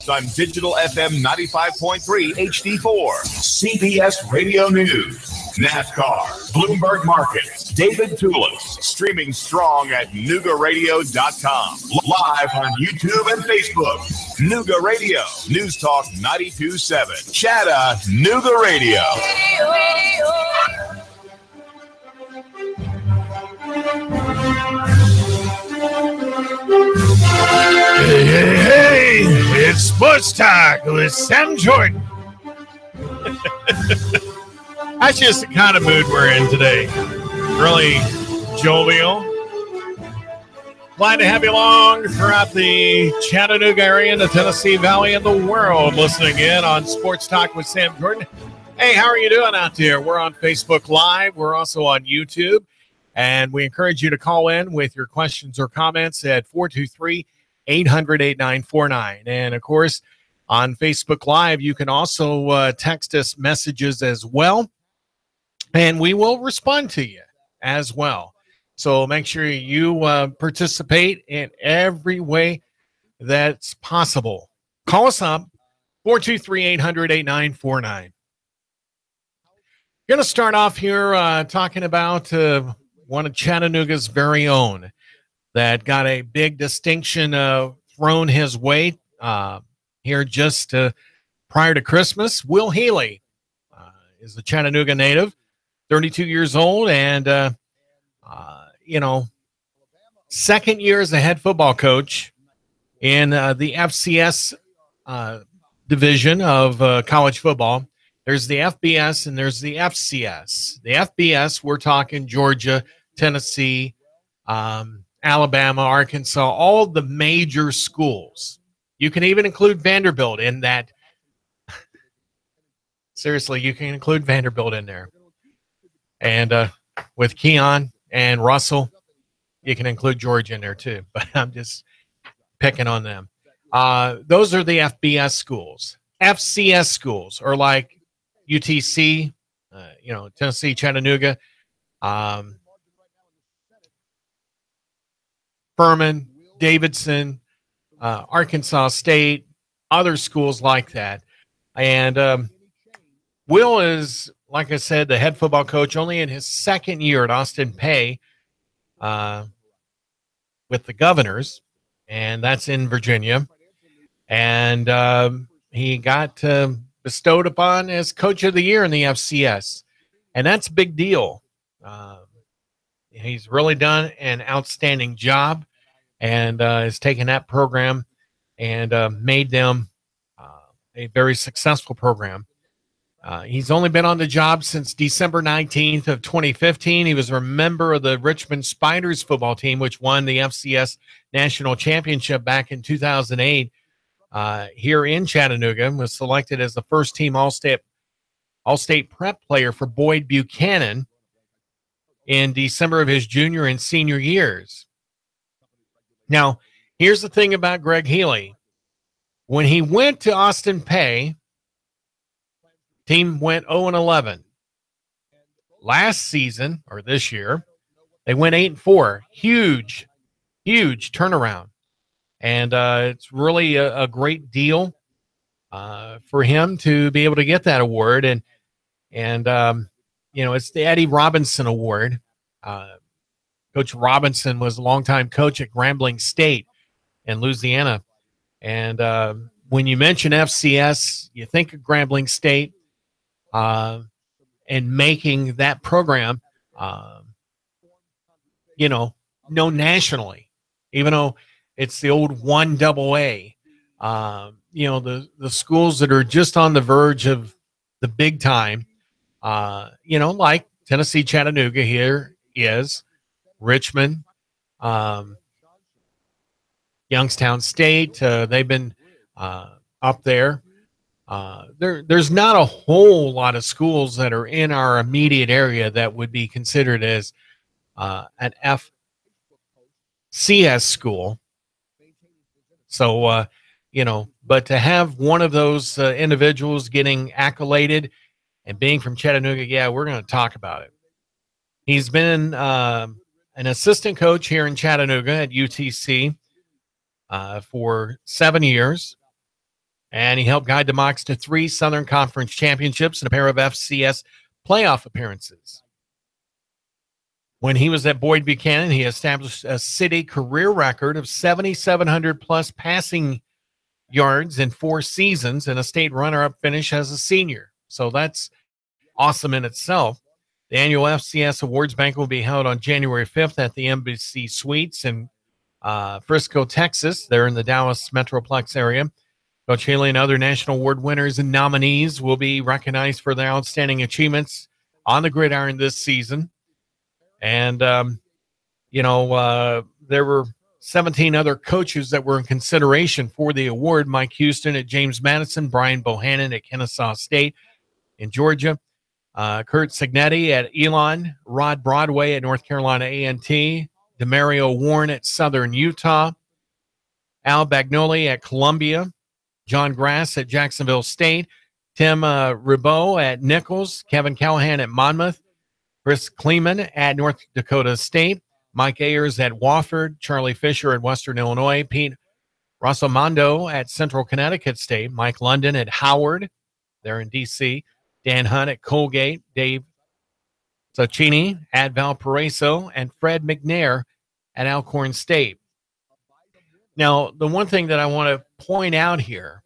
On Digital FM 95.3 HD4, CBS Radio News, NASCAR, Bloomberg Markets, David Tulis, streaming strong at NoogaRadio.com. Live on YouTube and Facebook. Nooga Radio, News Talk 92.7. Chattanooga Radio. Hey, it's Sports Talk with Sam Jordan. That's just the kind of mood we're in today. Really jovial. Glad to have you along throughout the Chattanooga area, the Tennessee Valley, and the world listening in on Sports Talk with Sam Jordan. Hey, how are you doing out there? We're on Facebook Live. We're also on YouTube. And we encourage you to call in with your questions or comments at 423-800-8949. And, of course, on Facebook Live, you can also text us messages as well. And we will respond to you as well. So make sure you participate in every way that's possible. Call us up, 423-800-8949. Going to start off here talking about one of Chattanooga's very own that got a big distinction thrown his way here just prior to Christmas. Will Healy is a Chattanooga native, 32 years old, and, second year as a head football coach in the FCS division of college football. There's the FBS and there's the FCS. The FBS, we're talking Georgia, Tennessee, Alabama, Arkansas, all the major schools. You can even include Vanderbilt in that. Seriously, you can include Vanderbilt in there. And with Keon and Russell, you can include Georgia in there too. But I'm just picking on them. Those are the FBS schools. FCS schools are like UTC, Tennessee, Chattanooga, Furman, Davidson, Arkansas State, other schools like that. And Will is, like I said, the head football coach only in his second year at Austin Peay with the Governors, and that's in Virginia. And he got bestowed upon as Coach of the Year in the FCS, and that's a big deal. He's really done an outstanding job and has taken that program and made them a very successful program. He's only been on the job since December 19th of 2015. He was a member of the Richmond Spiders football team, which won the FCS National Championship back in 2008. Here in Chattanooga, was selected as the first-team All-State prep player for Boyd Buchanan in December of his junior and senior years. Now, here's the thing about Greg Healy. When he went to Austin Peay, team went 0-11. Last season, or this year, they went 8-4. Huge turnaround. And it's really a great deal for him to be able to get that award. And it's the Eddie Robinson Award. Coach Robinson was a longtime coach at Grambling State in Louisiana. And when you mention FCS, you think of Grambling State and making that program, known nationally, even though it's the old 1AA. The schools that are just on the verge of the big time, like Tennessee, Chattanooga here is, Richmond, Youngstown State. They've been up there. There's not a whole lot of schools that are in our immediate area that would be considered as an FCS school. So, but to have one of those individuals getting accoladed and being from Chattanooga, we're going to talk about it. He's been an assistant coach here in Chattanooga at UTC for 7 years. And he helped guide the Mocs to 3 Southern Conference championships and a pair of FCS playoff appearances. When he was at Boyd Buchanan, he established a city career record of 7,700 plus passing yards in 4 seasons and a state runner-up finish as a senior. So that's awesome in itself. The annual FCS Awards Banquet will be held on January 5th at the Embassy Suites in Frisco, Texas. They're in the Dallas Metroplex area. Coach Healy and other national award winners and nominees will be recognized for their outstanding achievements on the gridiron this season. And, there were 17 other coaches that were in consideration for the award. Mike Houston at James Madison, Brian Bohannon at Kennesaw State in Georgia, Kurt Signetti at Elon, Rod Broadway at North Carolina A&T, Demario Warren at Southern Utah, Al Bagnoli at Columbia, John Grass at Jacksonville State, Tim Ribot at Nichols, Kevin Callahan at Monmouth, Chris Kleeman at North Dakota State, Mike Ayers at Wofford, Charlie Fisher at Western Illinois, Pete Rosamondo at Central Connecticut State, Mike London at Howard, there in D.C., Dan Hunt at Colgate, Dave Sacchini at Valparaiso, and Fred McNair at Alcorn State. Now, the one thing that I want to point out here,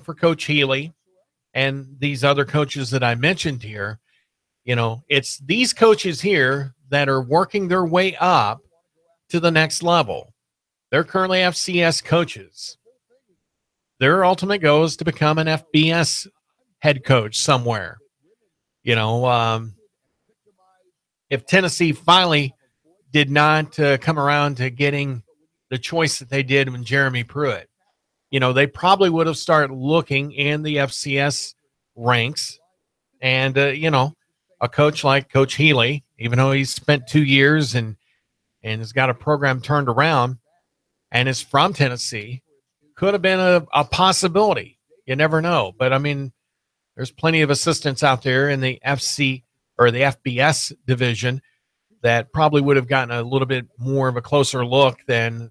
for Coach Healy and these other coaches that I mentioned here, it's these coaches here that are working their way up to the next level. They're currently FCS coaches. Their ultimate goal is to become an FBS head coach somewhere. If Tennessee finally did not come around to getting the choice that they did when Jeremy Pruitt, they probably would have started looking in the FCS ranks. And, a coach like Coach Healy, even though he's spent 2 years and has got a program turned around and is from Tennessee, could have been a possibility. You never know. But, there's plenty of assistants out there in the FC or the FBS division that probably would have gotten a little bit more of a closer look than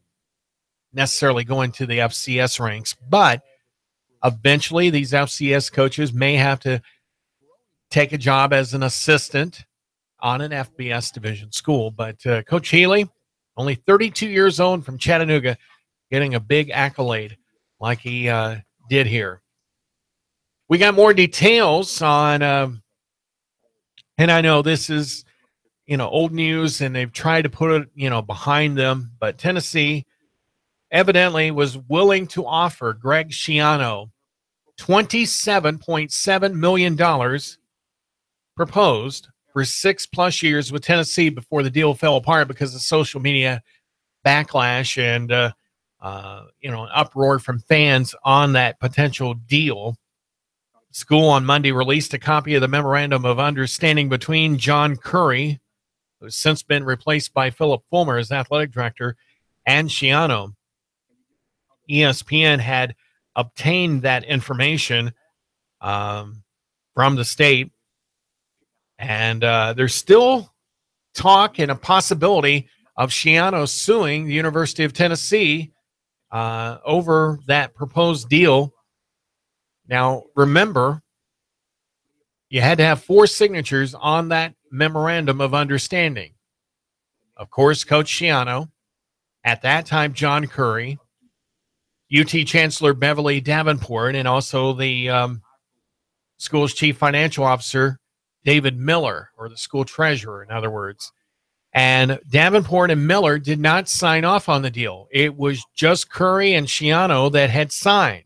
necessarily going to the FCS ranks. But eventually these FCS coaches may have to take a job as an assistant on an FBS division school. But Coach Healy, only 32 years old, from Chattanooga, getting a big accolade like he did here. We got more details on, and I know this is, old news, and they've tried to put it, behind them, but Tennessee evidently was willing to offer Greg Schiano $27.7 million proposed for 6+ years with Tennessee before the deal fell apart because of social media backlash and, an uproar from fans on that potential deal. School on Monday released a copy of the memorandum of understanding between John Curry, who has since been replaced by Philip Fulmer as athletic director, and Schiano. ESPN had obtained that information from the state, and there's still talk and a possibility of Schiano suing the University of Tennessee over that proposed deal. Now, remember, you had to have 4 signatures on that memorandum of understanding. Of course, Coach Schiano, at that time, John Curry, UT Chancellor Beverly Davenport, and also the school's chief financial officer, David Miller, or the school treasurer, in other words. And Davenport and Miller did not sign off on the deal. It was just Curry and Schiano that had signed.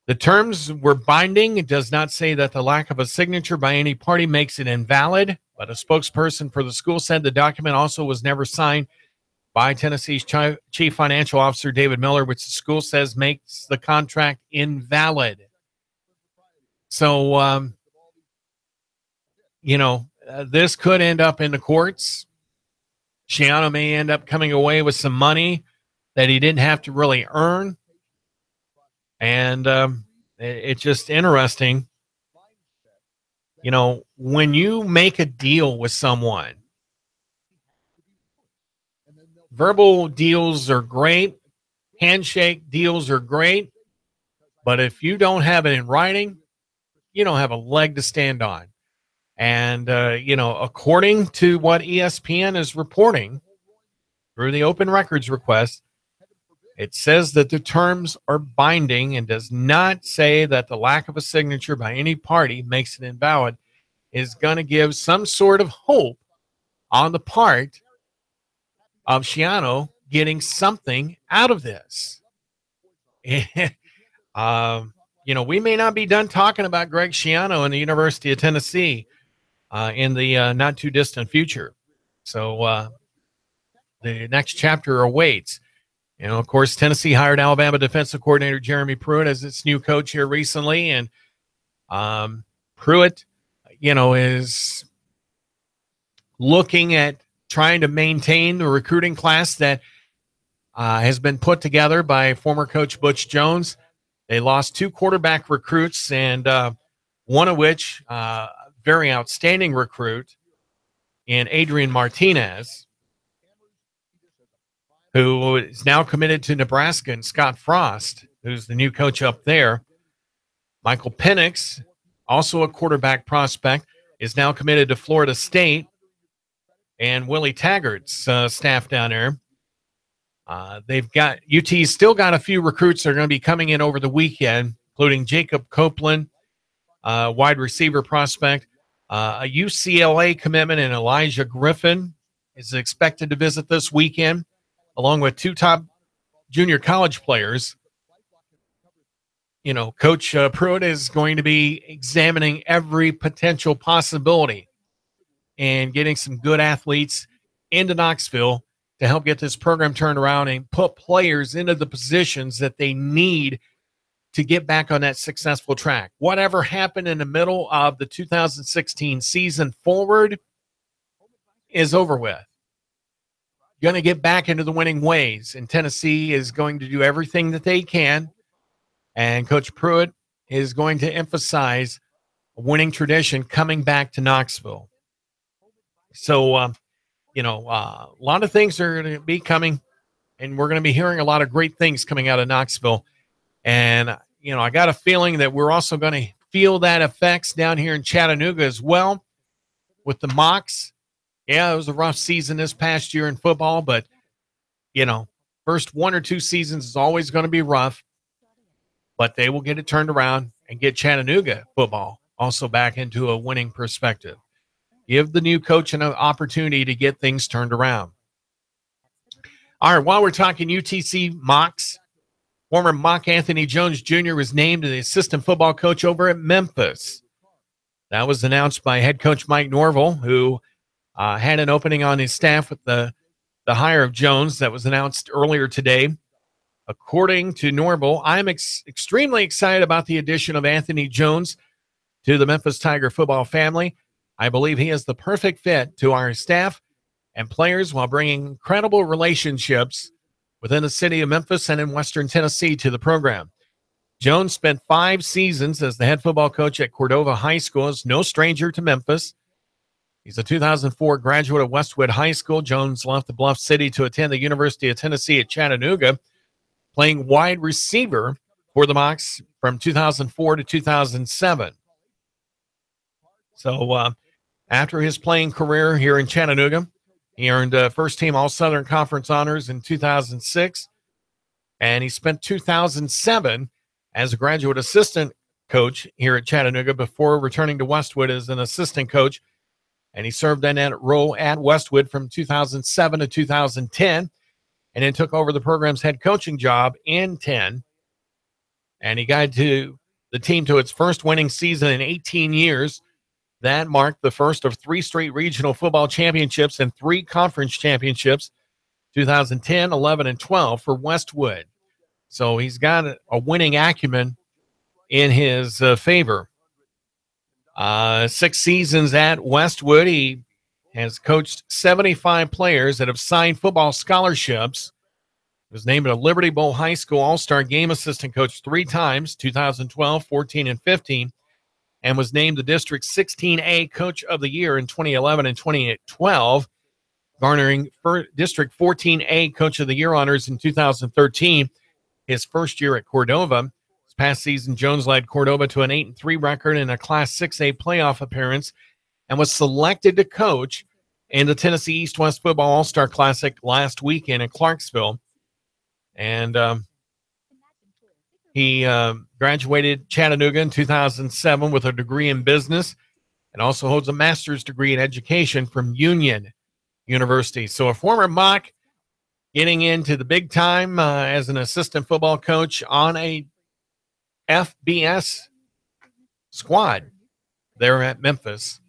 The terms were binding. It does not say that the lack of a signature by any party makes it invalid, but a spokesperson for the school said the document also was never signed by Tennessee's chief financial officer, David Miller, which the school says makes the contract invalid. So, this could end up in the courts. Schiano may end up coming away with some money that he didn't have to really earn. And it's just interesting. When you make a deal with someone, verbal deals are great. Handshake deals are great. But if you don't have it in writing, you don't have a leg to stand on. And, according to what ESPN is reporting through the open records request, it says that the terms are binding and does not say that the lack of a signature by any party makes it invalid. Is going to give some sort of hope on the part of Schiano getting something out of this. We may not be done talking about Greg Schiano and the University of Tennessee in the not too distant future. So the next chapter awaits. Of course, Tennessee hired Alabama defensive coordinator Jeremy Pruitt as its new coach here recently. And Pruitt, is looking at trying to maintain the recruiting class that has been put together by former coach Butch Jones. They lost 2 quarterback recruits, and one of which, very outstanding recruit in Adrian Martinez, who is now committed to Nebraska, and Scott Frost, who's the new coach up there. Michael Penix, also a quarterback prospect, is now committed to Florida State. And Willie Taggart's staff down there. They've got UT's still got a few recruits that are going to be coming in over the weekend, including Jacob Copeland, wide receiver prospect, a UCLA commitment, and Elijah Griffin is expected to visit this weekend, along with 2 top junior college players. Coach Pruitt is going to be examining every potential possibility and getting some good athletes into Knoxville to help get this program turned around and put players into the positions that they need to get back on that successful track. Whatever happened in the middle of the 2016 season forward is over with. Going to get back into the winning ways, and Tennessee is going to do everything that they can, and Coach Pruitt is going to emphasize a winning tradition coming back to Knoxville. So, a lot of things are going to be coming, and we're going to be hearing a lot of great things coming out of Knoxville. And, I got a feeling that we're also going to feel that effects down here in Chattanooga as well with the Mocs. Yeah, it was a rough season this past year in football, but, first 1 or 2 seasons is always going to be rough, but they will get it turned around and get Chattanooga football also back into a winning perspective. Give the new coach an opportunity to get things turned around. All right, while we're talking UTC Mocs, former Mock Anthony Jones Jr. was named the assistant football coach over at Memphis. That was announced by head coach Mike Norvell, who had an opening on his staff with the hire of Jones that was announced earlier today. According to Norvell, I'm extremely excited about the addition of Anthony Jones to the Memphis Tiger football family. I believe he is the perfect fit to our staff and players while bringing incredible relationships within the city of Memphis and in Western Tennessee to the program. Jones spent 5 seasons as the head football coach at Cordova High School. Is no stranger to Memphis. He's a 2004 graduate of Westwood High School. Jones left the Bluff City to attend the University of Tennessee at Chattanooga, playing wide receiver for the Mocs from 2004 to 2007. So after his playing career here in Chattanooga, he earned first-team All-Southern Conference honors in 2006, and he spent 2007 as a graduate assistant coach here at Chattanooga before returning to Westwood as an assistant coach, and he served in that role at Westwood from 2007 to 2010, and then took over the program's head coaching job in 10, and he guided the team to its first winning season in 18 years. That marked the first of 3 straight regional football championships and 3 conference championships, 2010, 11, and 12 for Westwood. So he's got a winning acumen in his favor. 6 seasons at Westwood, he has coached 75 players that have signed football scholarships. He was named a Liberty Bowl High School All-Star Game Assistant Coach 3 times, 2012, 14, and 15. And was named the District 16A Coach of the Year in 2011 and 2012, garnering District 14A Coach of the Year honors in 2013, his first year at Cordova. past season, Jones led Cordova to an 8-3 record in a Class 6A playoff appearance and was selected to coach in the Tennessee East-West Football All-Star Classic last weekend in Clarksville. And he graduated Chattanooga in 2007 with a degree in business and also holds a master's degree in education from Union University. So a former Mock getting into the big time as an assistant football coach on a FBS squad there at Memphis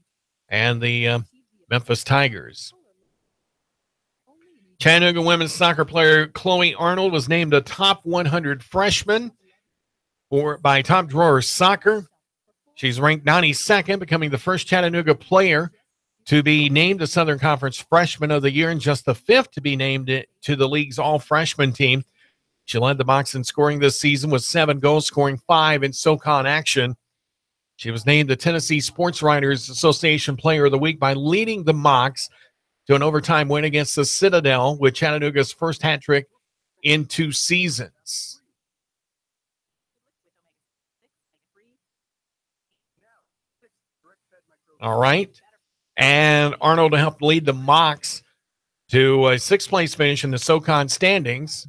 and the Memphis Tigers. Chattanooga women's soccer player Chloe Arnold was named a top 100 freshman by Top Drawer Soccer. She's ranked 92nd, becoming the first Chattanooga player to be named the Southern Conference Freshman of the Year and just the fifth to be named to the league's all-freshman team. She led the Mocs in scoring this season with 7 goals, scoring 5 in SoCon action. She was named the Tennessee Sports Writers Association Player of the Week by leading the Mocs to an overtime win against the Citadel with Chattanooga's first hat trick in 2 seasons. All right. And Arnold helped lead the Mocs to a 6th place finish in the SoCon standings.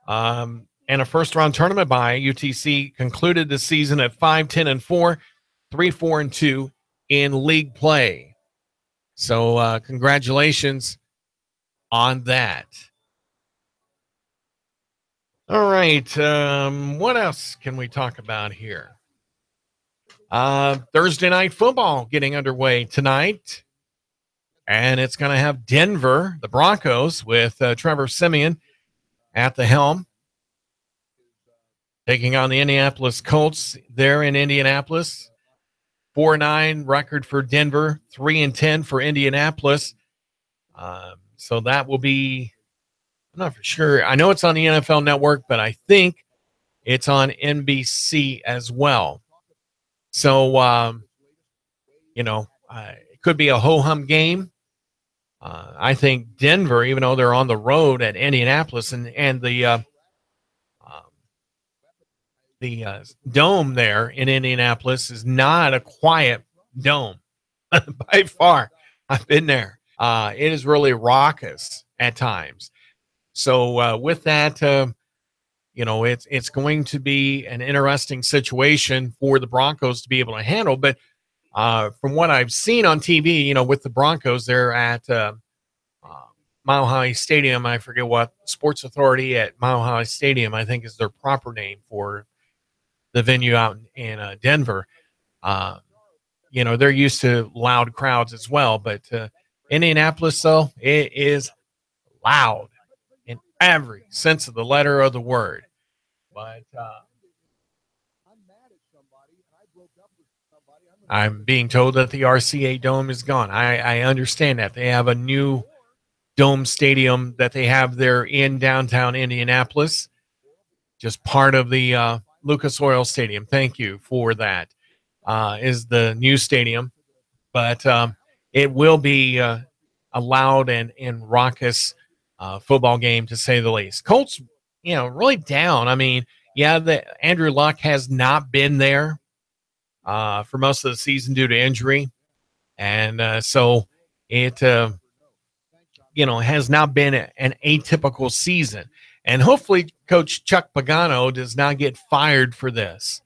And a first-round tournament bye. UTC concluded the season at 5-10-4, 3-4-2 in league play. So congratulations on that. All right. What else can we talk about here? Thursday night football getting underway tonight. And it's going to have Denver, the Broncos, with Trevor Siemian at the helm, taking on the Indianapolis Colts there in Indianapolis. 4-9 record for Denver, 3-10 for Indianapolis. So that will be, I'm not for sure. I know it's on the NFL Network, but I think it's on NBC as well. So, it could be a ho-hum game. I think Denver, even though they're on the road at Indianapolis and the dome there in Indianapolis is not a quiet dome by far. I've been there. It is really raucous at times. So with that, it's going to be an interesting situation for the Broncos to be able to handle. But from what I've seen on TV, with the Broncos, they're at Mile High Stadium. I forget what Sports Authority at Mile High Stadium, I think, is their proper name for the venue out in Denver. They're used to loud crowds as well. But Indianapolis, though, it is loud in every sense of the letter of the word. But I'm being told that the RCA Dome is gone. I understand that. They have a new dome stadium that they have there in downtown Indianapolis, just part of the Lucas Oil Stadium. Thank you for that. Is the new stadium. But it will be a loud and raucous football game, to say the least. Colts, really down. I mean, Andrew Luck has not been there for most of the season due to injury. And so it, has not been an atypical season. And hopefully Coach Chuck Pagano does not get fired for this.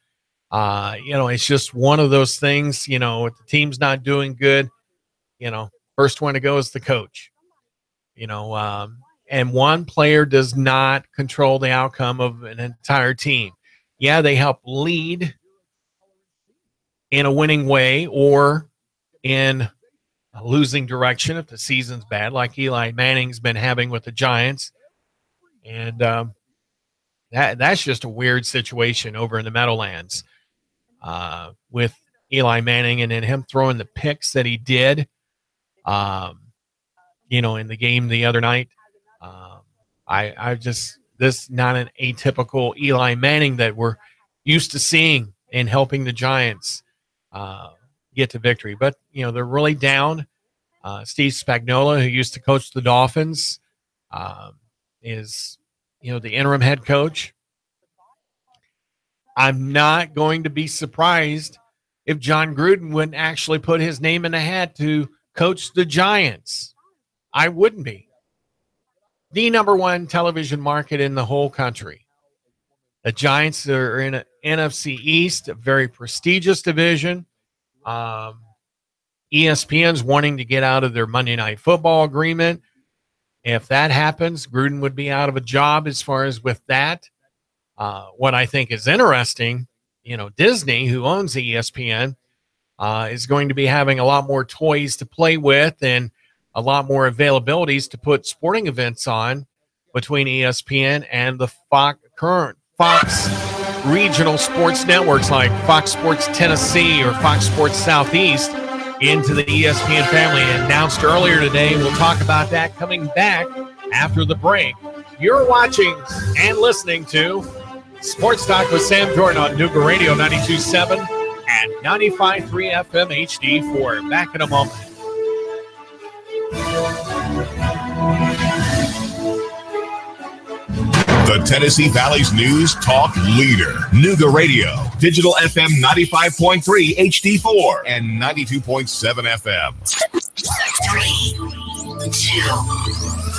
It's just one of those things, if the team's not doing good, first one to go is the coach, and one player does not control the outcome of an entire team. Yeah, they help lead in a winning way or in a losing direction if the season's bad, like Eli Manning's been having with the Giants. And that's just a weird situation over in the Meadowlands with Eli Manning and then him throwing the picks that he did, in the game the other night. This not an atypical Eli Manning that we're used to seeing and helping the Giants get to victory. But, they're really down. Steve Spagnuolo, who used to coach the Dolphins, is, the interim head coach. I'm not going to be surprised if John Gruden wouldn't actually put his name in the hat to coach the Giants. I wouldn't be. The number one television market in the whole country. The Giants are in an NFC East, a very prestigious division. ESPN's wanting to get out of their Monday Night Football agreement. If that happens, Gruden would be out of a job as far as with that. What I think is interesting, Disney, who owns ESPN, is going to be having a lot more toys to play with and a lot more availabilities to put sporting events on between ESPN and the current Fox regional sports networks like Fox Sports Tennessee or Fox Sports Southeast into the ESPN family. Announced earlier today. We'll talk about that coming back after the break. You're watching and listening to Sports Talk with Sam Jordan on Nooga Radio 92.7 and 95.3 FM HD4. Back in a moment. The Tennessee Valley's news talk leader. Nooga Radio. Digital FM 95.3 HD4 and 92.7 FM. 3, 2,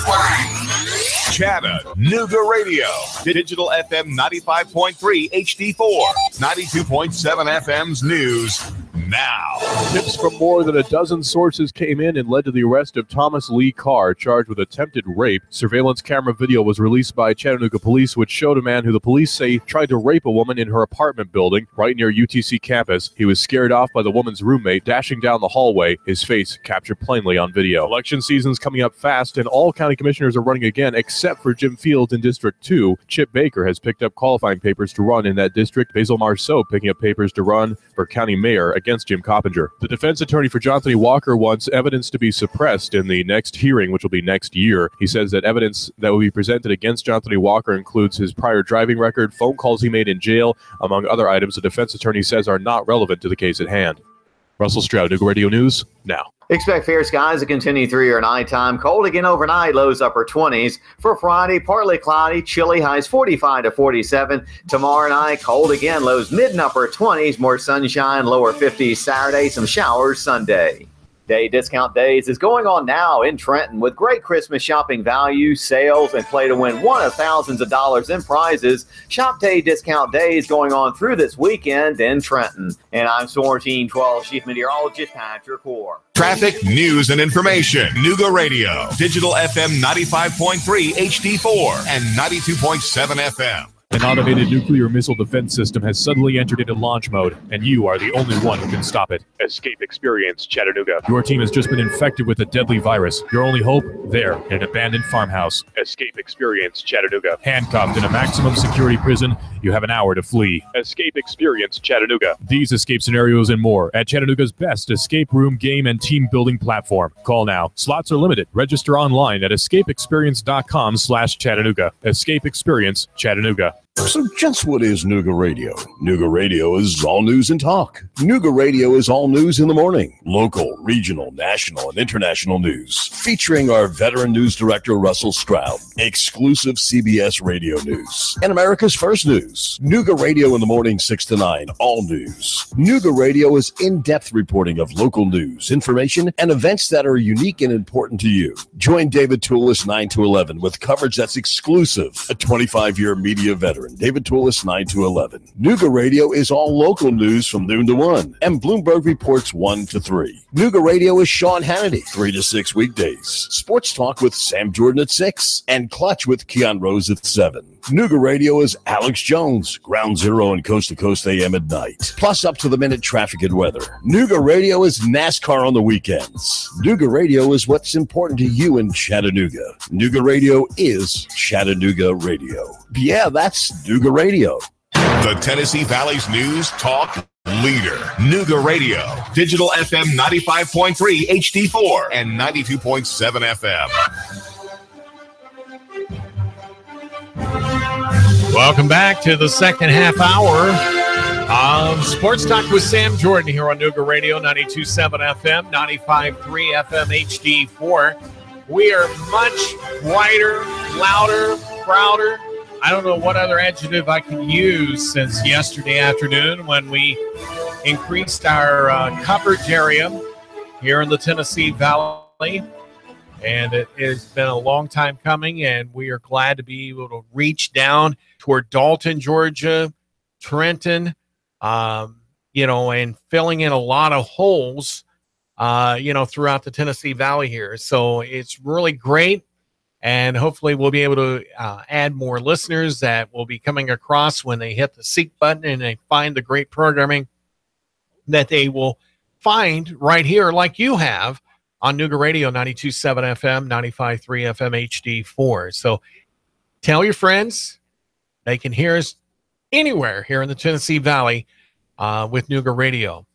1. Chattanooga Radio. Digital FM 95.3 HD4. 92.7 FM's news now. Tips from more than a dozen sources came in and led to the arrest of Thomas Lee Carr, charged with attempted rape. Surveillance camera video was released by Chattanooga police, which showed a man who the police say tried to rape a woman in her apartment building right near UTC campus. He was scared off by the woman's roommate, dashing down the hallway, his face captured plainly on video. Election season's coming up fast, and all county commissioners are running again, except for Jim Fields in District 2. Chip Baker has picked up qualifying papers to run in that district. Basil Marceau picking up papers to run for county mayor against Jim Coppinger. The defense attorney for Johnson Walker wants evidence to be suppressed in the next hearing, which will be next year. He says that evidence that will be presented against Johnson Walker includes his prior driving record, phone calls he made in jail, among other items the defense attorney says are not relevant to the case at hand. Russell Stroud, Nooga Radio News, now. Expect fair skies to continue through your nighttime. Cold again overnight, lows upper 20s. For Friday, partly cloudy, chilly, highs 45 to 47. Tomorrow night, cold again, lows mid and upper 20s. More sunshine, lower 50s Saturday, some showers Sunday. Day Discount Days is going on now in Trenton with great Christmas shopping value, sales, and play to win one of thousands of dollars in prizes. Shop Day Discount Days going on through this weekend in Trenton. And I'm Storm Team 12 Chief Meteorologist Patrick Hoare. Traffic, news, and information. Nooga Radio. Digital FM 95.3 HD4 and 92.7 FM. An automated nuclear missile defense system has suddenly entered into launch mode, and you are the only one who can stop it. Escape Experience Chattanooga. Your team has just been infected with a deadly virus. Your only hope? There, in an abandoned farmhouse. Escape Experience Chattanooga. Handcuffed in a maximum security prison, you have an hour to flee. Escape Experience Chattanooga. These escape scenarios and more at Chattanooga's best escape room, game, and team building platform. Call now. Slots are limited. Register online at escapeexperience.com/Chattanooga. Escape Experience Chattanooga. So just what is Nooga Radio? Nooga Radio is all news and talk. Nooga Radio is all news in the morning. Local, regional, national, and international news. Featuring our veteran news director, Russell Stroud. Exclusive CBS radio news. And America's First News. Nooga Radio in the morning, 6 to 9. All news. Nooga Radio is in-depth reporting of local news, information, and events that are unique and important to you. Join David Tulis, 9 to 11, with coverage that's exclusive. A 25-year media veteran. David Tulis, 9 to 11. Nooga Radio is all local news from noon to 1, and Bloomberg reports 1 to 3. Nooga Radio is Sean Hannity, 3 to 6 weekdays. Sports Talk with Sam Jordan at 6, and Clutch with Keon Rose at 7. Nooga Radio is Alex Jones, Ground Zero and Coast to Coast AM at night, plus up-to-the-minute traffic and weather. Nooga Radio is NASCAR on the weekends. Nooga Radio is what's important to you in Chattanooga. Nooga Radio is Chattanooga Radio. Yeah, that's Nooga Radio. The Tennessee Valley's news talk leader. Nooga Radio. Digital FM 95.3 HD4 and 92.7 FM. Welcome back to the second half hour of Sports Talk with Sam Jordan here on Nooga Radio 92.7 FM, 95.3 FM HD4. We are much brighter, louder, prouder, I don't know what other adjective I can use since yesterday afternoon when we increased our coverage area here in the Tennessee Valley. And it has been a long time coming, and we are glad to be able to reach down toward Dalton, Georgia, Trenton, and filling in a lot of holes, throughout the Tennessee Valley here. So it's really great. And hopefully we'll be able to add more listeners that will be coming across when they hit the seek button and they find the great programming that they will find right here like you have on Nooga Radio 92.7 FM, 95.3 FM HD4. So tell your friends they can hear us anywhere here in the Tennessee Valley with Nooga Radio.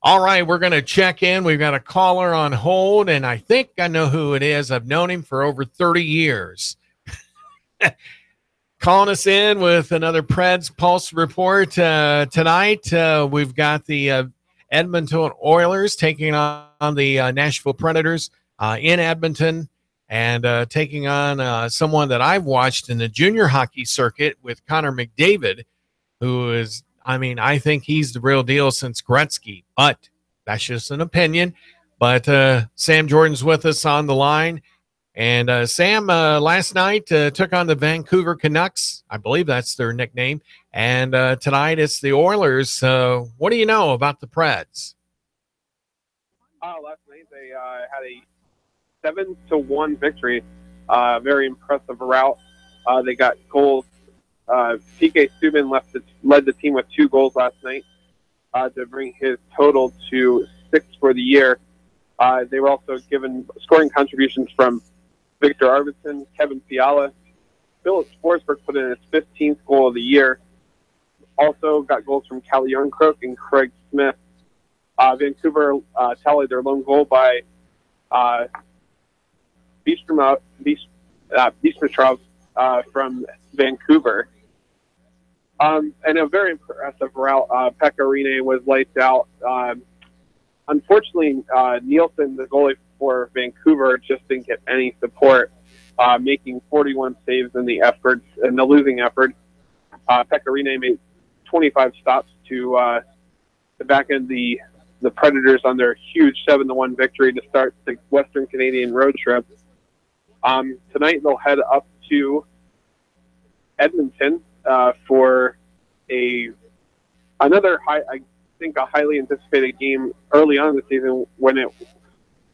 All right, we're going to check in. We've got a caller on hold, and I think I know who it is. I've known him for over 30 years. Calling us in with another Preds Pulse report tonight. We've got the Edmonton Oilers taking on the Nashville Predators in Edmonton, and taking on someone that I've watched in the junior hockey circuit with Connor McDavid, who is, I think he's the real deal since Gretzky, but that's just an opinion. But Sam Jordan's with us on the line. And Sam, last night took on the Vancouver Canucks. I believe that's their nickname. And tonight it's the Oilers. What do you know about the Preds? Last night they had a 7-1 victory. Very impressive rout. They got goals. PK Subban led the team with 2 goals last night to bring his total to 6 for the year. They were also given scoring contributions from Victor Arvidsson, Kevin Fiala. Philip Forsberg put in his 15th goal of the year. Also got goals from Calle Jarnkrok and Craig Smith. Vancouver tallied their lone goal by Bistrimov from Vancouver. And a very impressive route. Pekka Rinne was lights out. Unfortunately, Nielsen, the goalie for Vancouver, just didn't get any support, making 41 saves in the losing effort. Pekka Rinne made 25 stops to back end the Predators on their huge 7-1 victory to start the Western Canadian road trip. Tonight they'll head up to Edmonton for another I think a highly anticipated game early on in the season when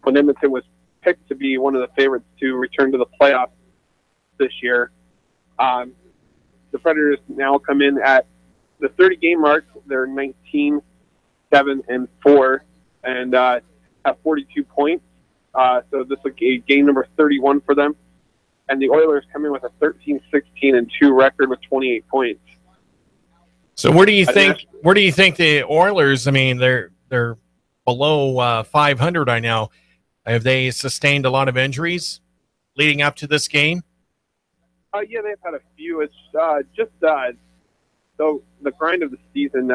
Edmonton was picked to be one of the favorites to return to the playoffs this year. The Predators now come in at the 30-game mark. They're 19-7-4 and have 42 points. So this will be game number 31 for them. And the Oilers come in with a 13-16-2 record with 28 points. So where do you think the Oilers? They're below 500 right now. Have they sustained a lot of injuries leading up to this game? Yeah, they've had a few. It's just so the grind of the season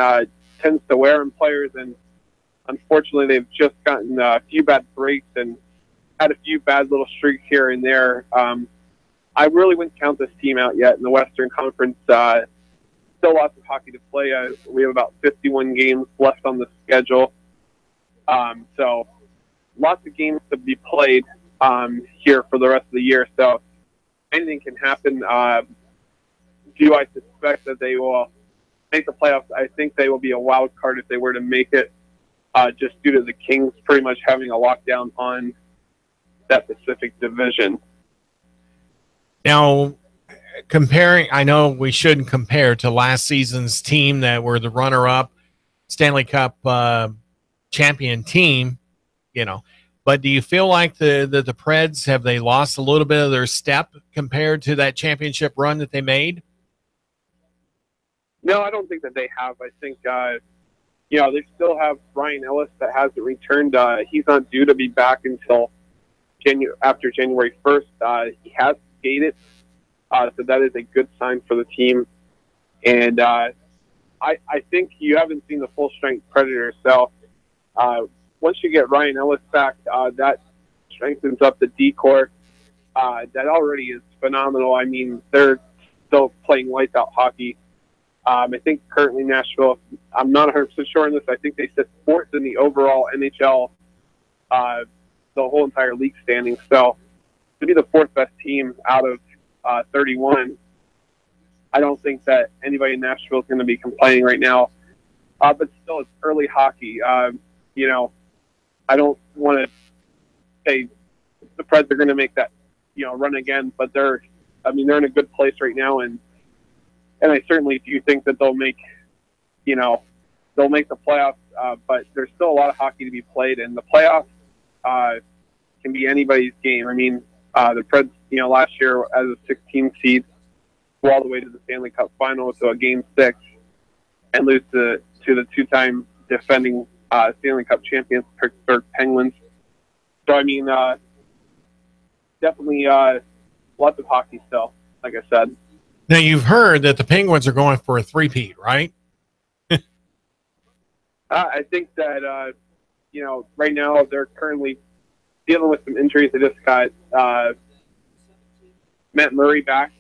tends to wear on players, and unfortunately, they've just gotten a few bad breaks and had a few bad little streaks here and there. I really wouldn't count this team out yet in the Western Conference. Still lots of hockey to play. We have about 51 games left on the schedule. So lots of games to be played here for the rest of the year. So anything can happen. Do I suspect that they will make the playoffs? I think they will be a wild card if they were to make it, just due to the Kings pretty much having a lockdown on that Pacific Division. Now, I know we shouldn't compare to last season's team that were the runner-up Stanley Cup champion team, but do you feel like the Preds, have they lost a little bit of their step compared to that championship run that they made? No, I don't think that they have. I think, they still have Ryan Ellis that hasn't returned. He's not due to be back until after January 1st. He has skated, so that is a good sign for the team. And I think you haven't seen the full-strength Predators. So once you get Ryan Ellis back, that strengthens up the D-core. That already is phenomenal. They're still playing lights out hockey. I think currently Nashville, I'm not 100% sure on this. I think they sit fourth in the overall NHL, the whole entire league standing. So to be the fourth best team out of 31, I don't think that anybody in Nashville is going to be complaining right now. But still, it's early hockey. You know, I don't want to say the Preds are going to make that, you know, run again, but they're in a good place right now, and I certainly do think that they'll make the playoffs, but there's still a lot of hockey to be played, and the playoffs can be anybody's game. I mean, the Preds, last year as a 16 seed, go all the way to the Stanley Cup final to a Game 6 and lose to the two-time defending Stanley Cup champions, Pittsburgh Penguins. So, I mean, definitely lots of hockey still, like I said. Now, you've heard that the Penguins are going for a three-peat, right? I think that, right now they're currently dealing with some injuries. They just got Matt Murray back,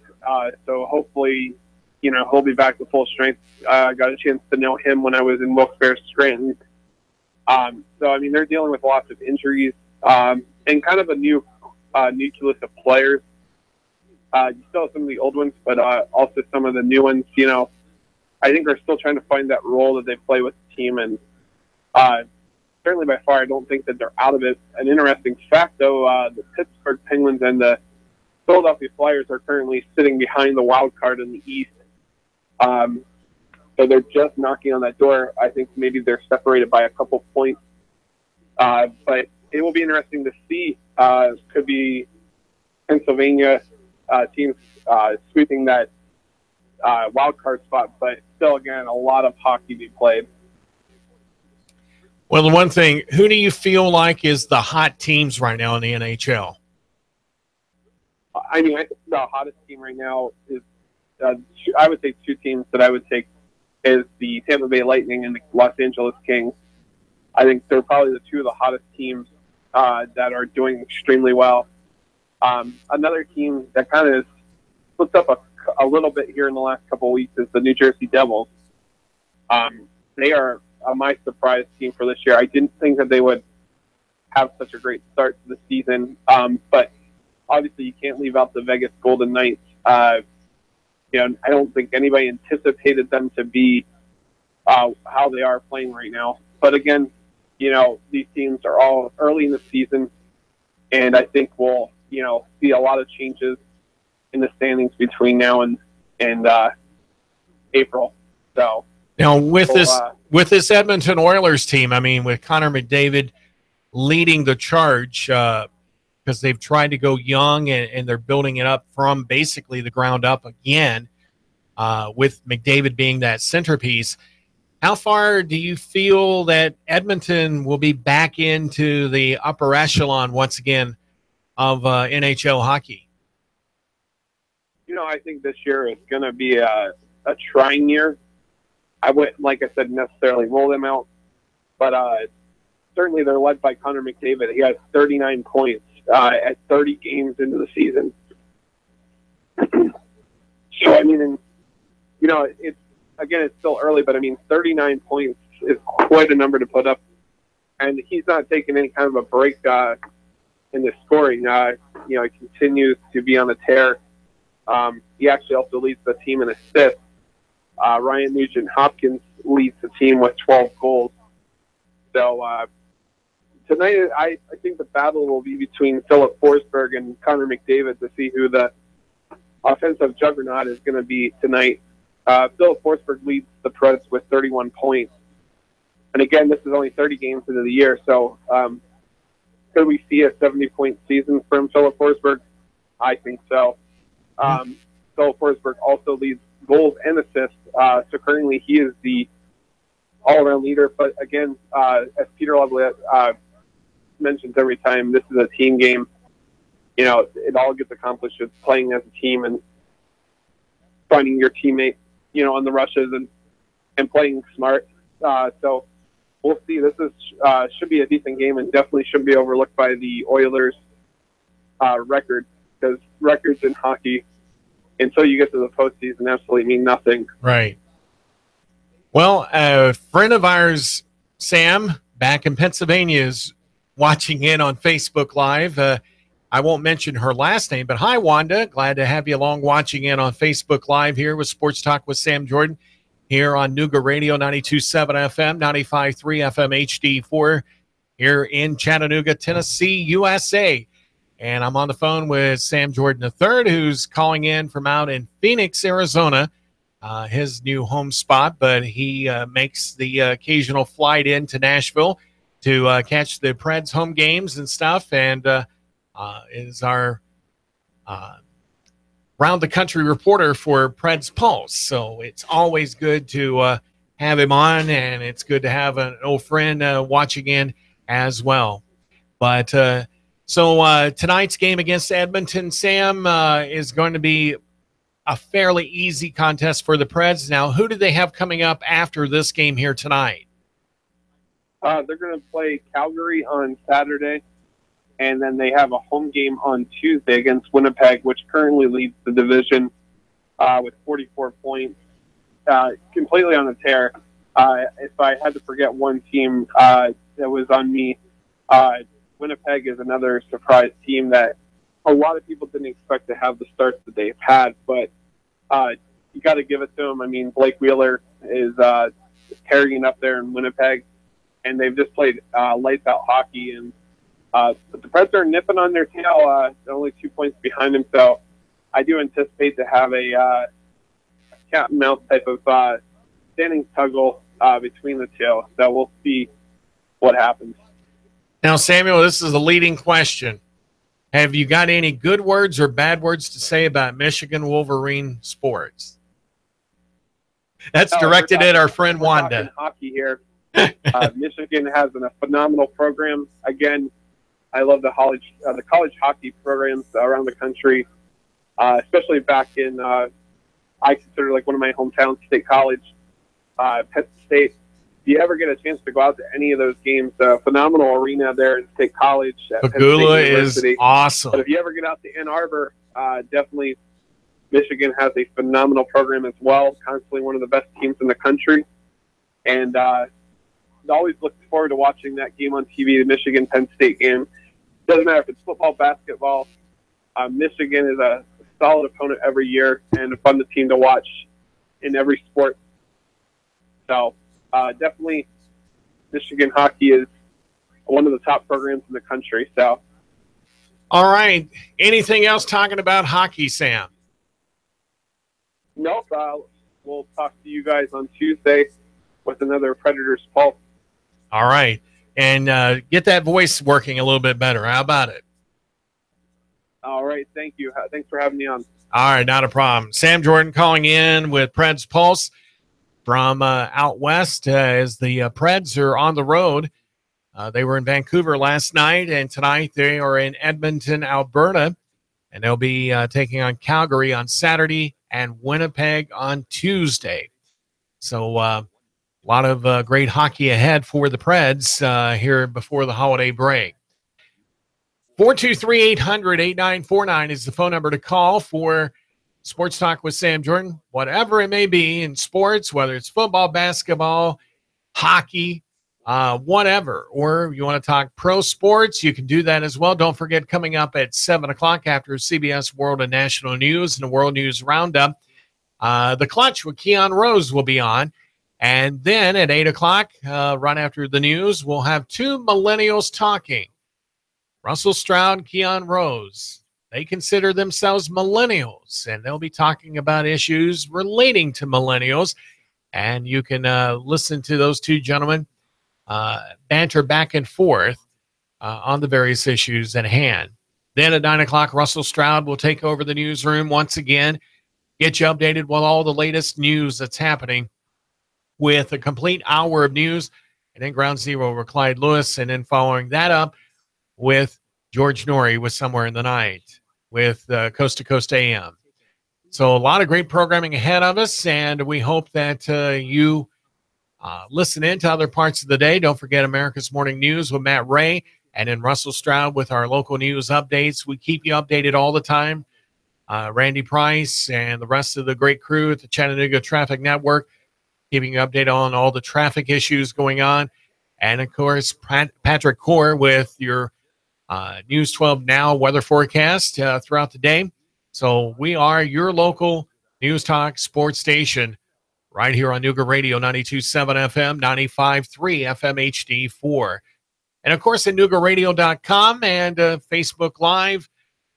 so hopefully, he'll be back to full strength. I got a chance to know him when I was in Wilkes-Barre, Scranton. So, I mean, they're dealing with lots of injuries and kind of a new nucleus of players. You still have some of the old ones, but also some of the new ones, I think are still trying to find that role that they play with the team. And certainly by far, I don't think that they're out of it. An interesting fact, though, the Pittsburgh Penguins and the Philadelphia Flyers are currently sitting behind the wild card in the East. So they're just knocking on that door. I think maybe they're separated by a couple points. But it will be interesting to see. Could be Pennsylvania teams sweeping that wild card spot, but still, again, a lot of hockey to be played. Well, the one thing, who do you feel like is the hot teams right now in the NHL? I mean, I think the hottest team right now is, I would say two teams that I would take is the Tampa Bay Lightning and the Los Angeles Kings. I think they're probably the two of the hottest teams that are doing extremely well. Another team that kind of slipped up a little bit here in the last couple of weeks is the New Jersey Devils. They are my surprise team for this year. I didn't think that they would have such a great start to the season, but obviously you can't leave out the Vegas Golden Knights. I don't think anybody anticipated them to be how they are playing right now. But again, these teams are all early in the season, and I think we'll see a lot of changes in the standings between now and April. So now with this Edmonton Oilers team, I mean, with Connor McDavid leading the charge, because they've tried to go young and they're building it up from basically the ground up again, with McDavid being that centerpiece. How far do you feel that Edmonton will be back into the upper echelon once again of NHL hockey? I think this year is going to be a trying year. I wouldn't, like I said, necessarily roll them out, but certainly they're led by Connor McDavid. He has 39 points at 30 games into the season. So, I mean, it's still early, but I mean, 39 points is quite a number to put up, and he's not taking any kind of a break in the scoring. He continues to be on the tear. He actually also leads the team in assists. Ryan Nugent-Hopkins leads the team with 12 goals. So tonight, I think the battle will be between Philip Forsberg and Connor McDavid to see who the offensive juggernaut is going to be tonight. Philip Forsberg leads the Preds with 31 points. And again, this is only 30 games into the year, so could we see a 70-point season from Philip Forsberg? I think so. Philip Forsberg also leads goals and assists, so currently he is the all-around leader. But again, as Peter Lavalette mentions every time, this is a team game. It all gets accomplished with playing as a team and finding your teammate, on the rushes and playing smart. So we'll see. This is should be a decent game and definitely shouldn't be overlooked by the Oilers' record, because records in hockey until you get to the postseason absolutely mean nothing. Right. Well, a friend of ours, Sam, back in Pennsylvania, is watching in on Facebook Live. I won't mention her last name, but hi, Wanda. Glad to have you along watching in on Facebook Live here with Sports Talk with Sam Jordan here on Nooga Radio 92.7 FM, 95.3 FM HD4 here in Chattanooga, Tennessee, USA. And I'm on the phone with Sam Jordan III, who's calling in from out in Phoenix, Arizona, his new home spot, but he makes the occasional flight into Nashville to catch the Preds home games and stuff, and is our round the country reporter for Preds Pulse. So it's always good to have him on, and it's good to have an old friend watching in as well. But so tonight's game against Edmonton, Sam, is going to be a fairly easy contest for the Preds. Now, who do they have coming up after this game here tonight? They're going to play Calgary on Saturday, and then they have a home game on Tuesday against Winnipeg, which currently leads the division with 44 points, completely on a tear. If I had to forget one team, that was on me. Winnipeg is another surprise team that a lot of people didn't expect to have the starts that they've had, but you got to give it to them. I mean, Blake Wheeler is carrying up there in Winnipeg, and they've just played lights out hockey. And but the Preds are nipping on their tail. They're only 2 points behind them, so I do anticipate to have a cat and mouse type of standing tuggle between the two. So we'll see what happens. Now, Samuel, this is a leading question. Have you got any good words or bad words to say about Michigan Wolverine sports? That's directed at our friend Wanda. Hockey here. Michigan has a phenomenal program. Again, I love the college hockey programs around the country, especially back in, I consider like one of my hometowns, State College, Penn State. If you ever get a chance to go out to any of those games, phenomenal arena there in State College. Pagula is awesome. But if you ever get out to Ann Arbor, definitely Michigan has a phenomenal program as well, constantly one of the best teams in the country. And always look forward to watching that game on TV, the Michigan-Penn State game. Doesn't matter if it's football, basketball. Michigan is a solid opponent every year and a fun team to watch in every sport. So definitely Michigan hockey is one of the top programs in the country. So, all right. Anything else talking about hockey, Sam? Nope. We'll talk to you guys on Tuesday with another Predators Pulse. All right. And get that voice working a little bit better. How about it? All right. Thank you. Thanks for having me on. All right. Not a problem. Sam Jordan calling in with Preds Pulse from out west as the Preds are on the road. They were in Vancouver last night, and tonight they are in Edmonton, Alberta, and they'll be taking on Calgary on Saturday and Winnipeg on Tuesday. So a lot of great hockey ahead for the Preds here before the holiday break. 423-800-8949 is the phone number to call for Sports Talk with Sam Jordan. Whatever it may be in sports, whether it's football, basketball, hockey, whatever, or you want to talk pro sports, you can do that as well. Don't forget, coming up at 7 o'clock after CBS World and National News and the World News Roundup, The Clutch with Keon Rose will be on. And then at 8 o'clock, right after the news, we'll have two millennials talking. Russell Stroud, Keon Rose. They consider themselves millennials, and they'll be talking about issues relating to millennials. And you can listen to those two gentlemen banter back and forth on the various issues at hand. Then at 9 o'clock, Russell Stroud will take over the newsroom once again, get you updated with all the latest news that's happening with a complete hour of news, and then Ground Zero with Clyde Lewis, and then following that up with George Noory with Somewhere in the Night with Coast to Coast AM. So a lot of great programming ahead of us, and we hope that you listen in to other parts of the day. Don't forget America's Morning News with Matt Ray, and then Russell Stroud with our local news updates. We keep you updated all the time Randy Price and the rest of the great crew at the Chattanooga Traffic Network, keeping you updated on all the traffic issues going on. And, of course, Patrick Core with your News 12 Now weather forecast throughout the day. So we are your local News Talk sports station right here on Nooga Radio, 92.7 FM, 95.3 FM HD4. And, of course, at NoogaRadio.com and Facebook Live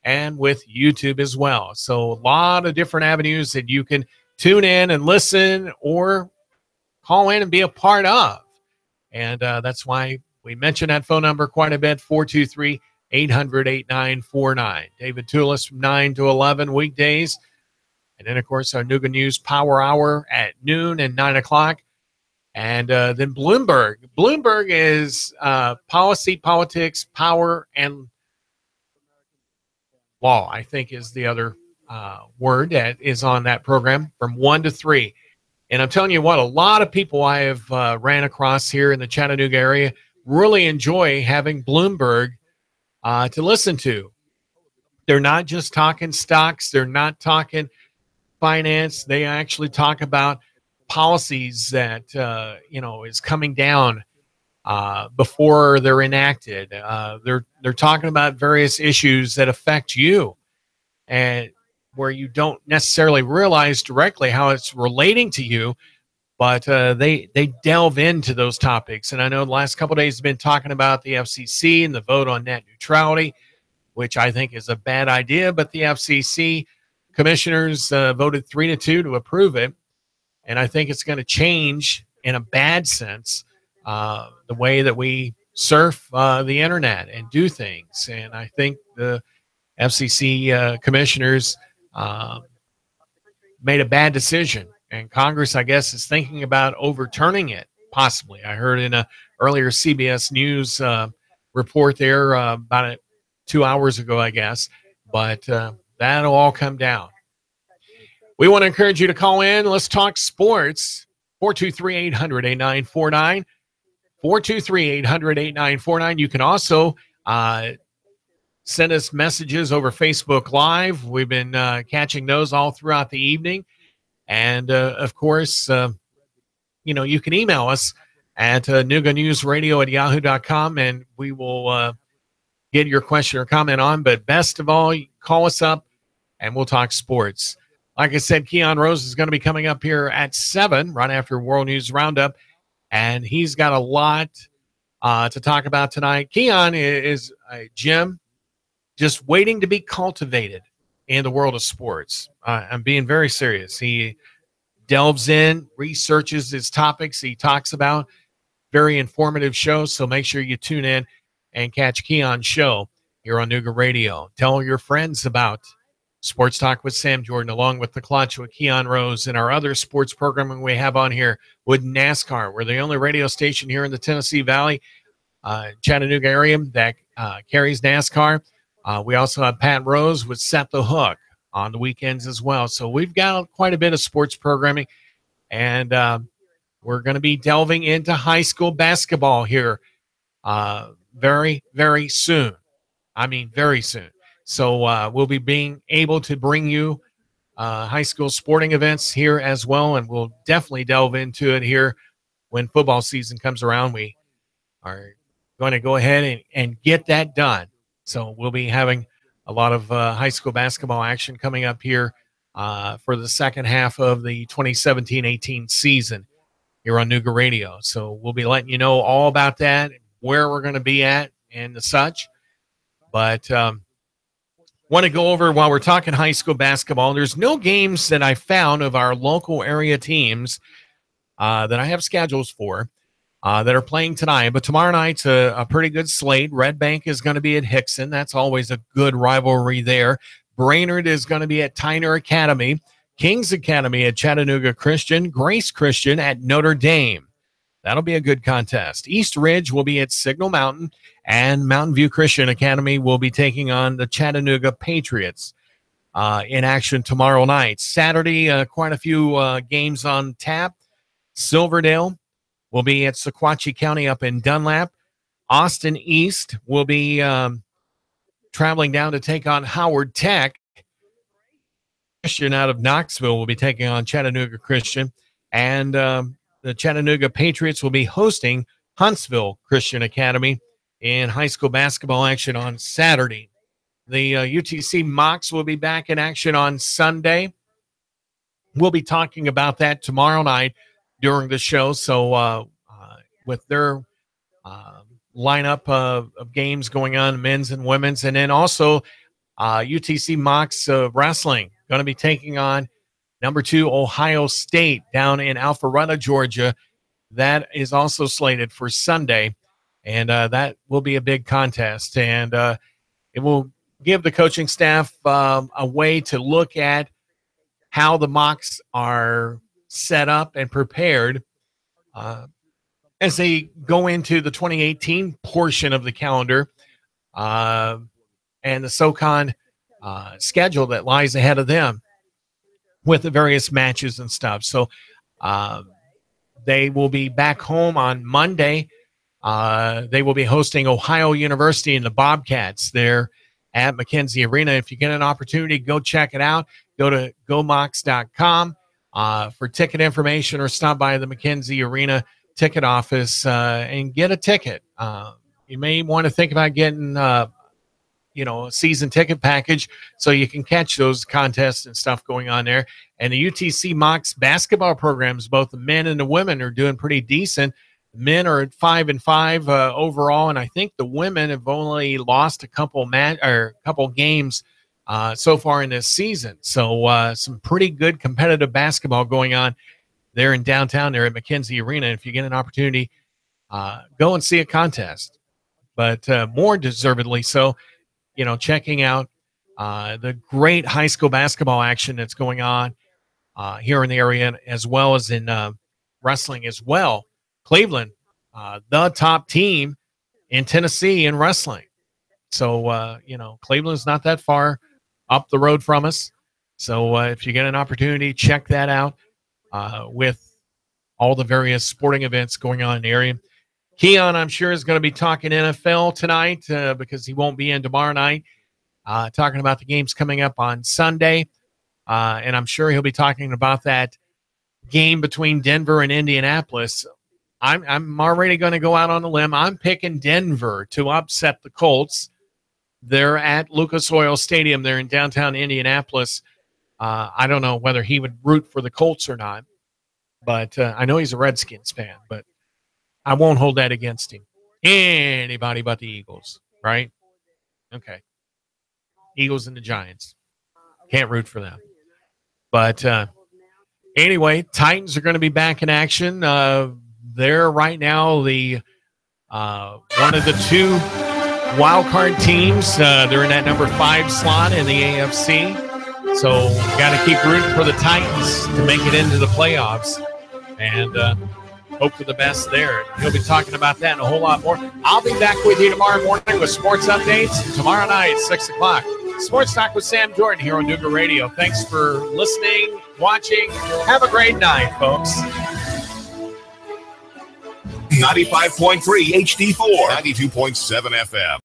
and with YouTube as well. So a lot of different avenues that you can tune in and listen or call in and be a part of. And that's why we mention that phone number quite a bit, 423-800-8949. David Tulis from 9 to 11 weekdays. And then, of course, our Nooga News Power Hour at noon and 9 o'clock. And then Bloomberg. Bloomberg is policy, politics, power, and law, I think is the other word that is on that program from 1 to 3. And I'm telling you what, a lot of people I have ran across here in the Chattanooga area really enjoy having Bloomberg to listen to. They're not just talking stocks. They're not talking finance. They actually talk about policies that, is coming down before they're enacted. They're talking about various issues that affect you and where you don't necessarily realize directly how it's relating to you, but they delve into those topics. And I know the last couple of days have been talking about the FCC and the vote on net neutrality, which I think is a bad idea, but the FCC commissioners voted 3-2 to approve it. And I think it's going to change in a bad sense the way that we surf the internet and do things. And I think the FCC commissioners made a bad decision. And Congress, I guess, is thinking about overturning it, possibly. I heard in an earlier CBS News report there about 2 hours ago, I guess. But that'll all come down. We want to encourage you to call in. Let's talk sports. 423-800-8949. 423-800-8949. You can also send us messages over Facebook Live. We've been catching those all throughout the evening. And, of course, you can email us at nooganewsradio@yahoo.com, and we will get your question or comment on. But best of all, call us up, and we'll talk sports. Like I said, Keon Rose is going to be coming up here at 7, right after World News Roundup, and he's got a lot to talk about tonight. Keon is a gym just waiting to be cultivated in the world of sports. I'm being very serious. He delves in, researches his topics he talks about. Very informative show, so make sure you tune in and catch Keon's show here on Nooga Radio. Tell your friends about Sports Talk with Sam Jordan, along with The Clutch with Keon Rose, and our other sports programming we have on here with NASCAR. We're the only radio station here in the Tennessee Valley, Chattanooga area that carries NASCAR. We also have Pat Rose with Set the Hook on the weekends as well. So we've got quite a bit of sports programming, and we're going to be delving into high school basketball here very, very soon. I mean, very soon. So we'll be being able to bring you high school sporting events here as well, and we'll definitely delve into it here when football season comes around. We are going to go ahead and get that done. So we'll be having a lot of high school basketball action coming up here for the second half of the 2017-18 season here on Nooga Radio. So we'll be letting you know all about that, where we're going to be at and the such. But want to go over, while we're talking high school basketball, there's no games that I found of our local area teams that I have schedules for that are playing tonight. But tomorrow night's a pretty good slate. Red Bank is going to be at Hickson. That's always a good rivalry there. Brainerd is going to be at Tyner Academy. Kings Academy at Chattanooga Christian. Grace Christian at Notre Dame. That'll be a good contest. East Ridge will be at Signal Mountain, and Mountain View Christian Academy will be taking on the Chattanooga Patriots in action tomorrow night. Saturday, quite a few games on tap. Silverdale will be at Sequatchie County up in Dunlap. Austin East will be traveling down to take on Howard Tech. Christian out of Knoxville will be taking on Chattanooga Christian. And the Chattanooga Patriots will be hosting Huntsville Christian Academy in high school basketball action on Saturday. The UTC Mocs will be back in action on Sunday. We'll be talking about that tomorrow night during the show. So with their lineup of games going on, men's and women's, and then also UTC Mocs wrestling going to be taking on number 2 Ohio State down in Alpharetta, Georgia. That is also slated for Sunday, and that will be a big contest. And it will give the coaching staff a way to look at how the Mocs are set up and prepared as they go into the 2018 portion of the calendar and the SoCon schedule that lies ahead of them with the various matches and stuff. So they will be back home on Monday. They will be hosting Ohio University and the Bobcats there at McKenzie Arena. If you get an opportunity, go check it out. Go to gomocs.com for ticket information, or stop by the McKenzie Arena ticket office and get a ticket. You may want to think about getting a season ticket package so you can catch those contests and stuff going on there. And the UTC Mocs basketball programs, both the men and the women, are doing pretty decent. Men are at 5-5 overall, and I think the women have only lost a couple games so far in this season. So some pretty good competitive basketball going on there in downtown there at McKenzie Arena. If you get an opportunity, go and see a contest. But more deservedly so, checking out the great high school basketball action that's going on here in the area, as well as in wrestling as well. Cleveland, the top team in Tennessee in wrestling. So, Cleveland's not that far up the road from us. So if you get an opportunity, check that out with all the various sporting events going on in the area. Keon, I'm sure, is going to be talking NFL tonight because he won't be in tomorrow night, talking about the games coming up on Sunday. And I'm sure he'll be talking about that game between Denver and Indianapolis. I'm already going to go out on a limb. I'm picking Denver to upset the Colts. They're at Lucas Oil Stadium there in downtown Indianapolis. I don't know whether he would root for the Colts or not, but I know he's a Redskins fan, but I won't hold that against him. Anybody but the Eagles, right? Okay. Eagles and the Giants. Can't root for them. But anyway, Titans are going to be back in action. They're right now the one of the 2 wild card teams. They're in that number 5 slot in the AFC. So got to keep rooting for the Titans to make it into the playoffs. And hope for the best there. He'll be talking about that and a whole lot more. I'll be back with you tomorrow morning with sports updates. Tomorrow night, 6 o'clock. Sports Talk with Sam Jordan here on Nooga Radio. Thanks for listening, watching. Have a great night, folks. 95.3 HD4, 92.7 FM.